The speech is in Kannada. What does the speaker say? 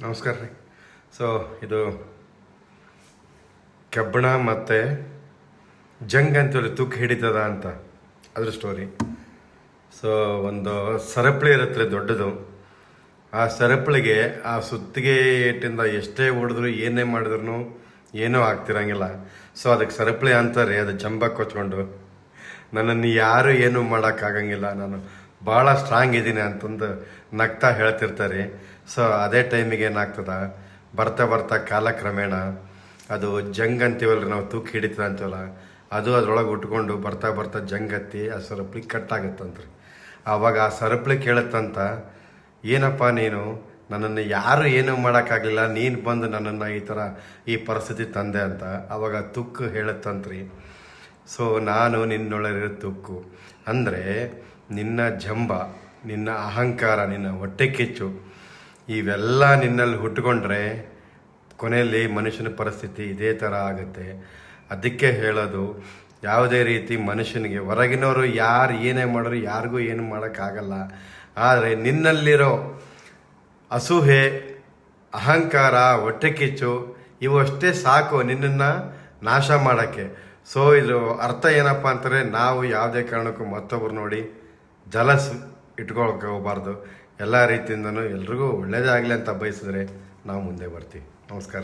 ನಮಸ್ಕಾರ ರೀ. ಸೊ ಇದು ಕಬ್ಬಣ ಮತ್ತು ಜಂಗ್ ಅಂತೇಳಿ ತೂಕ ಹಿಡಿತದ ಅಂತ ಅದ್ರ ಸ್ಟೋರಿ. ಸೊ ಒಂದು ಸರಪಳಿ ಇರುತ್ತೆ ದೊಡ್ಡದು. ಆ ಸರಪಳಿಗೆ ಆ ಸುತ್ತಿಗೆ ಏಟಿಂದ ಎಷ್ಟೇ ಹೊಡೆದ್ರು ಏನೇ ಮಾಡಿದ್ರು ಏನೂ ಆಗ್ತಿರಂಗಿಲ್ಲ. ಸೊ ಅದಕ್ಕೆ ಸರಪಳಿ ಅಂತಾರೆ. ಅದು ಜಂಬ ಕೊಚ್ಕೊಂಡು ನನ್ನನ್ನು ಯಾರು ಏನೂ ಮಾಡೋಕ್ಕಾಗಂಗಿಲ್ಲ, ನಾನು ಭಾಳ ಸ್ಟ್ರಾಂಗ್ ಇದ್ದೀನಿ ಅಂತಂದು ನಗ್ತಾ ಹೇಳ್ತಿರ್ತಾರೆ. ಸೊ ಅದೇ ಟೈಮಿಗೆ ಏನಾಗ್ತದ, ಬರ್ತಾ ಬರ್ತಾ ಕಾಲಕ್ರಮೇಣ ಅದು ಜಂಗ್ ಅಂತೀವಲ್ರಿ, ನಾವು ತೂಕ ಹಿಡಿತದ ಅಂತೀವಲ್ಲ, ಅದು ಅದ್ರೊಳಗೆ ಉಟ್ಕೊಂಡು ಬರ್ತಾ ಬರ್ತಾ ಜಂಗ್ ಹತ್ತಿ ಆ ಸರಪಳಿ ಕಟ್ಟಾಗತ್ತಂತ್ರಿ. ಆವಾಗ ಆ ಸರಪಳಿ ಕೇಳುತ್ತಂತ, ಏನಪ್ಪ ನೀನು, ನನ್ನನ್ನು ಯಾರು ಏನೂ ಮಾಡೋಕ್ಕಾಗಲಿಲ್ಲ, ನೀನು ಬಂದು ನನ್ನನ್ನು ಈ ಪರಿಸ್ಥಿತಿ ತಂದೆ ಅಂತ. ಆವಾಗ ತುಕ್ಕು ಹೇಳುತ್ತಂತ್ರಿ, ಸೊ ನಾನು ನಿನ್ನೊಳಗಿರೋ ತುಕ್ಕು ಅಂದರೆ ನಿನ್ನ ಜಂಬ, ನಿನ್ನ ಅಹಂಕಾರ, ನಿನ್ನ ಹೊಟ್ಟೆ ಕಿಚ್ಚು ಇವೆಲ್ಲ ನಿನ್ನಲ್ಲಿ ಹುಟ್ಟುಕೊಂಡ್ರೆ ಕೊನೆಯಲ್ಲಿ ಮನುಷ್ಯನ ಪರಿಸ್ಥಿತಿ ಇದೇ ಥರ ಆಗುತ್ತೆ. ಅದಕ್ಕೆ ಹೇಳೋದು, ಯಾವುದೇ ರೀತಿ ಮನುಷ್ಯನಿಗೆ ಹೊರಗಿನವರು ಯಾರು ಏನೇ ಮಾಡೋರು ಯಾರಿಗೂ ಏನು ಮಾಡೋಕ್ಕಾಗಲ್ಲ. ಆದರೆ ನಿನ್ನಲ್ಲಿರೋ ಅಸೂಹೆ, ಅಹಂಕಾರ, ಹೊಟ್ಟೆ ಕಿಚ್ಚು ಇವು ಅಷ್ಟೇ ಸಾಕು ನಿನ್ನನ್ನು ನಾಶ ಮಾಡೋಕ್ಕೆ. ಸೊ ಇದು ಅರ್ಥ ಏನಪ್ಪ ಅಂತಾರೆ, ನಾವು ಯಾವುದೇ ಕಾರಣಕ್ಕೂ ಮತ್ತೊಬ್ಬರು ನೋಡಿ ಜಲಸ್ ಇಟ್ಕೊಳಕ್ಕೆ ಹೋಗಬಾರ್ದು. ಎಲ್ಲ ರೀತಿಯಿಂದನೂ ಎಲ್ರಿಗೂ ಒಳ್ಳೇದೇ ಆಗಲಿ ಅಂತ ಬಯಸಿದ್ರೆ ನಾವು ಮುಂದೆ ಬರ್ತೀವಿ. ನಮಸ್ಕಾರ.